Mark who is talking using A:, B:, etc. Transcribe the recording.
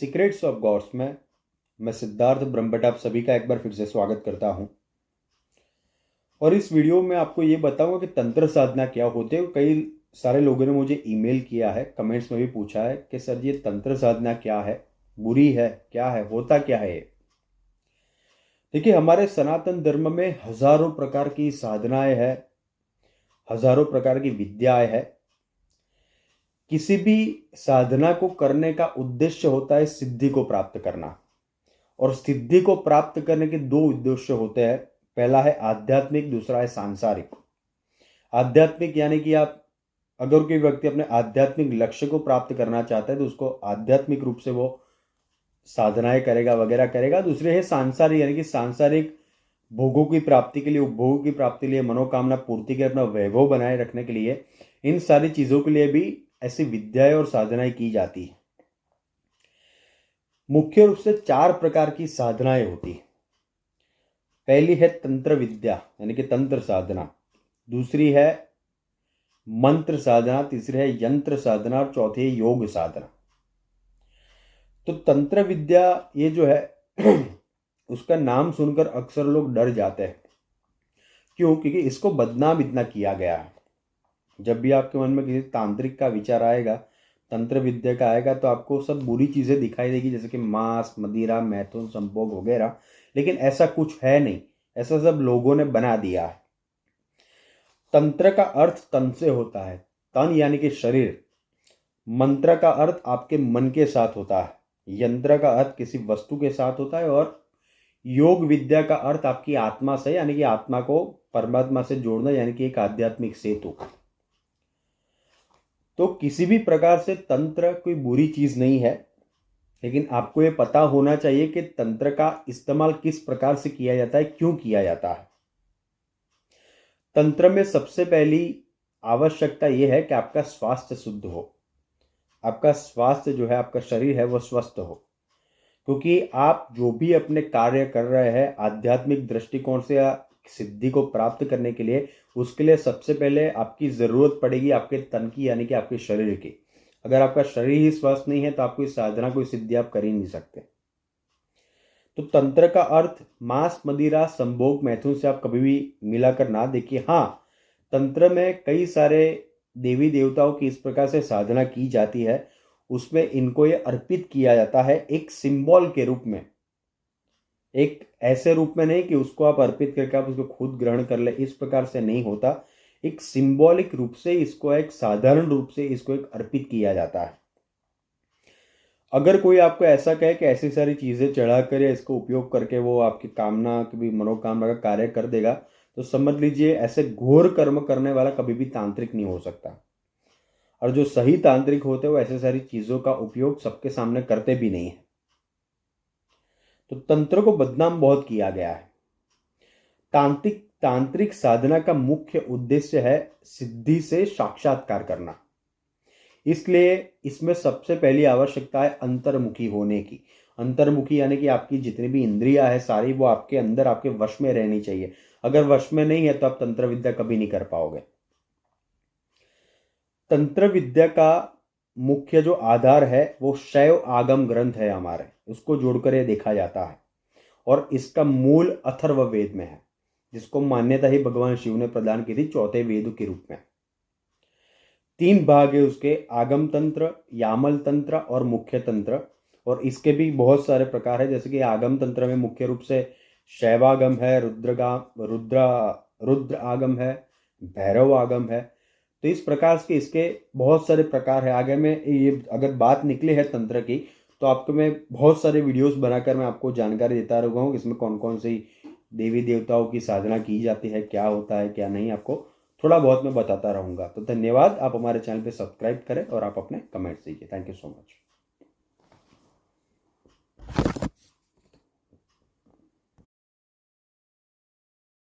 A: Secrets of God's में मैं सिद्धार्थ ब्रह्मभट्ट आप सभी का एक बार फिर से स्वागत करता हूं। और इस वीडियो में आपको ये बताऊंगा कि तंत्र साधना क्या होते हैं। कई सारे लोगों ने मुझे ईमेल किया है, कमेंट्स में भी पूछा है कि सर ये तंत्र साधना क्या है, बुरी है, क्या है, होता क्या है। देखिए, हमारे सनातन धर्म में हजारों प्रकार की साधनाएं हैं, हजारों प्रकार की विद्याएं हैं। किसी भी साधना को करने का उद्देश्य होता है सिद्धि को प्राप्त करना, और सिद्धि को प्राप्त करने के दो उद्देश्य होते हैं। पहला है आध्यात्मिक, दूसरा है सांसारिक। आध्यात्मिक यानी कि आप अगर कोई व्यक्ति अपने आध्यात्मिक लक्ष्य को प्राप्त करना चाहता है तो उसको आध्यात्मिक रूप से वो साधनाएं करेगा, वगैरह करेगा। दूसरे है सांसारिक, यानी कि सांसारिक भोगों की प्राप्ति के लिए, उपभोगों की प्राप्ति के लिए, मनोकामना पूर्ति के, अपना वैभव बनाए रखने के लिए, इन सारी चीजों के लिए भी ऐसी विद्याएं और साधनाएं की जाती है। मुख्य रूप से 4 प्रकार की साधनाएं होती है। पहली है तंत्र विद्या यानी कि तंत्र साधना, दूसरी है मंत्र साधना, तीसरी है यंत्र साधना और चौथी है योग साधना। तो तंत्र विद्या ये जो है उसका नाम सुनकर अक्सर लोग डर जाते हैं। क्यों? क्योंकि इसको बदनाम इतना किया गया है। जब भी आपके मन में किसी तांत्रिक का विचार आएगा, तंत्र विद्या का आएगा, तो आपको सब बुरी चीजें दिखाई देगी, जैसे कि मांस, मदिरा, मैथुन, संभोग वगैरह। लेकिन ऐसा कुछ है नहीं, ऐसा सब लोगों ने बना दिया है। तंत्र का अर्थ तन से होता है, तन यानी कि शरीर। मंत्र का अर्थ आपके मन के साथ होता है, यंत्र का अर्थ किसी वस्तु के साथ होता है, और योग विद्या का अर्थ आपकी आत्मा से, यानी कि आत्मा को परमात्मा से जोड़ना, यानी कि एक आध्यात्मिक सेतु। तो किसी भी प्रकार से तंत्र कोई बुरी चीज नहीं है, लेकिन आपको ये पता होना चाहिए कि तंत्र का इस्तेमाल किस प्रकार से किया जाता है, क्यों किया जाता है। तंत्र में सबसे पहली आवश्यकता यह है कि आपका स्वास्थ्य शुद्ध हो, आपका स्वास्थ्य जो है, आपका शरीर है वो स्वस्थ हो। क्योंकि आप जो भी अपने कार्य कर रहे हैं आध्यात्मिक दृष्टिकोण से या सिद्धि को प्राप्त करने के लिए, उसके लिए सबसे पहले आपकी जरूरत पड़ेगी आपके तन की, यानी कि आपके शरीर की। अगर आपका शरीर ही स्वस्थ नहीं है तो आप कोई साधना, कोई सिद्धि आप कर ही नहीं सकते। तो तंत्र का अर्थ मांस, मदिरा, संभोग, मैथुन से आप कभी भी मिलाकर ना देखिए। हाँ, तंत्र में कई सारे देवी देवताओं की इस प्रकार से साधना की जाती है, उसमें इनको ये अर्पित किया जाता है एक सिंबल के रूप में, एक ऐसे रूप में नहीं कि उसको आप अर्पित करके आप उसको खुद ग्रहण कर ले, इस प्रकार से नहीं होता। एक सिंबॉलिक रूप से इसको, एक साधारण रूप से इसको एक अर्पित किया जाता है। अगर कोई आपको ऐसा कहे कि ऐसी सारी चीजें चढ़ाकर या इसको उपयोग करके वो आपकी कामना, कभी मनोकामना का कार्य कर देगा, तो समझ लीजिए ऐसे घोर कर्म करने वाला कभी भी तांत्रिक नहीं हो सकता। और जो सही तांत्रिक होते हैं वो ऐसे सारी चीजों का उपयोग सबके सामने करते भी नहीं है। तो तंत्र को बदनाम बहुत किया गया है। तांत्रिक साधना का मुख्य उद्देश्य है सिद्धि से साक्षात्कार करना। इसलिए इसमें सबसे पहली आवश्यकता है अंतर्मुखी होने की। अंतर्मुखी यानी कि आपकी जितनी भी इंद्रियां है सारी, वो आपके अंदर, आपके वश में रहनी चाहिए। अगर वश में नहीं है तो आप तंत्र विद्या कभी नहीं कर पाओगे। तंत्र विद्या का मुख्य जो आधार है वो शैव आगम ग्रंथ है हमारे, उसको जोड़कर ये देखा जाता है। और इसका मूल अथर्ववेद में है, जिसको मान्यता ही भगवान शिव ने प्रदान की थी चौथे वेद के रूप में। 3 भाग है उसके, आगम तंत्र, यामल तंत्र और मुख्य तंत्र। और इसके भी बहुत सारे प्रकार है, जैसे कि आगम तंत्र में मुख्य रूप से शैवागम है, रुद्र आगम है, भैरव आगम है। तो इस प्रकार के इसके बहुत सारे प्रकार है। आगे में ये अगर बात निकली है तंत्र की, तो आपको मैं बहुत सारे वीडियोस बनाकर मैं आपको जानकारी देता रहूँगा कि इसमें कौन कौन सी देवी देवताओं की साधना की जाती है, क्या होता है क्या नहीं, आपको थोड़ा बहुत मैं बताता रहूँगा। तो धन्यवाद, आप हमारे चैनल पे सब्सक्राइब करें और आप अपने कमेंट्स दीजिए। Thank you so much.